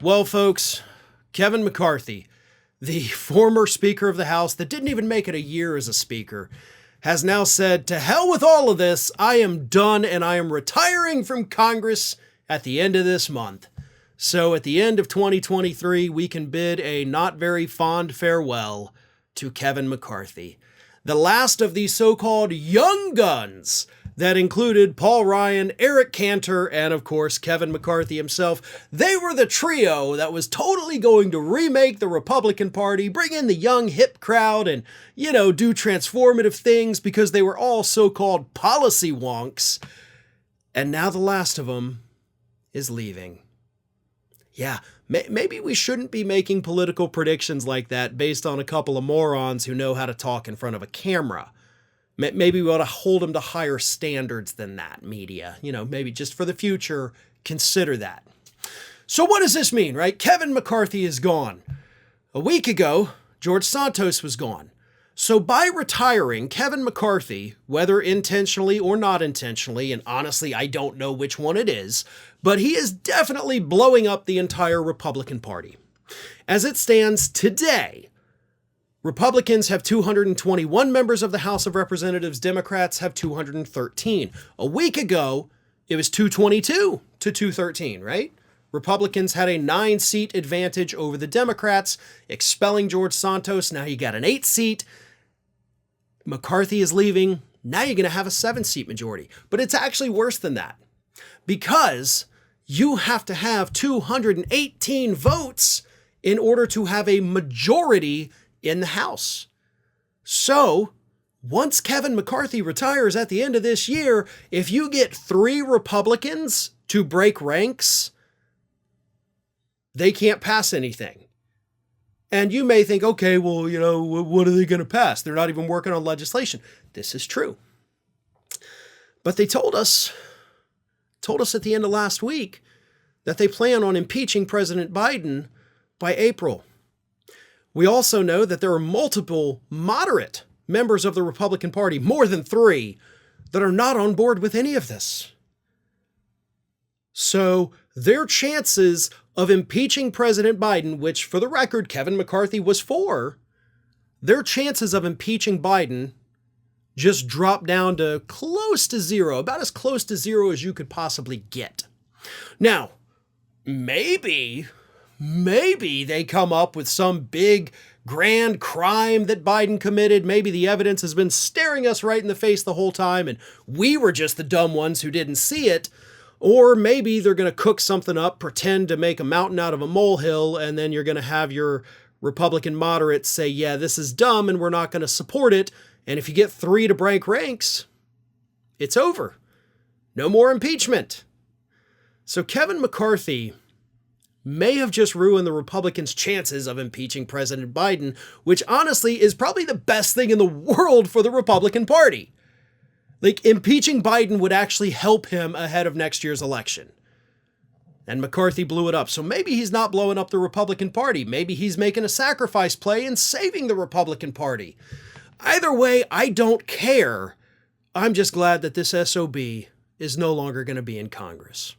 Well, folks, Kevin McCarthy, the former Speaker of the House that didn't even make it a year as a Speaker, has now said, to hell with all of this, I am done and I am retiring from Congress at the end of this month. So at the end of 2023, we can bid a not very fond farewell to Kevin McCarthy. The last of these so-called young guns that included Paul Ryan, Eric Cantor, and of course, Kevin McCarthy himself. They were the trio that was totally going to remake the Republican Party, bring in the young hip crowd and, do transformative things because they were all so-called policy wonks. And now the last of them is leaving. Yeah, maybe we shouldn't be making political predictions like that based on a couple of morons who know how to talk in front of a camera. Maybe we ought to hold them to higher standards than that, media. Maybe just for the future, consider that. So what does this mean, right? Kevin McCarthy is gone. A week ago, George Santos was gone. So by retiring, Kevin McCarthy, whether intentionally or not intentionally, and honestly, I don't know which one it is, but he is definitely blowing up the entire Republican Party. As it stands today, Republicans have 221 members of the House of Representatives. Democrats have 213. A week ago, it was 222 to 213, right? Republicans had a 9-seat advantage over the Democrats, expelling George Santos. Now you got an 8-seat. McCarthy is leaving. Now you're going to have a 7-seat majority. But it's actually worse than that because you have to have 218 votes in order to have a majority in the House. So, once Kevin McCarthy retires at the end of this year, if you get 3 Republicans to break ranks, they can't pass anything. And you may think, okay, well, what are they going to pass? They're not even working on legislation. This is true. But they told us at the end of last week that they plan on impeaching President Biden by April. We also know that there are multiple moderate members of the Republican Party, more than 3, that are not on board with any of this. So their chances of impeaching President Biden, which for the record, Kevin McCarthy was for, their chances of impeaching Biden just dropped down to close to 0, about as close to 0 as you could possibly get. Now, maybe they come up with some big grand crime that Biden committed. Maybe the evidence has been staring us right in the face the whole time and we were just the dumb ones who didn't see it. Or maybe they're going to cook something up, pretend to make a mountain out of a molehill, and then you're going to have your Republican moderates say, yeah, this is dumb and we're not going to support it. And if you get 3 to break ranks, it's over. No more impeachment. So Kevin McCarthy may have just ruined the Republicans' chances of impeaching President Biden, which honestly is probably the best thing in the world for the Republican Party. Impeaching Biden would actually help him ahead of next year's election. And McCarthy blew it up. So maybe he's not blowing up the Republican Party. Maybe he's making a sacrifice play and saving the Republican Party. Either way, I don't care. I'm just glad that this SOB is no longer going to be in Congress.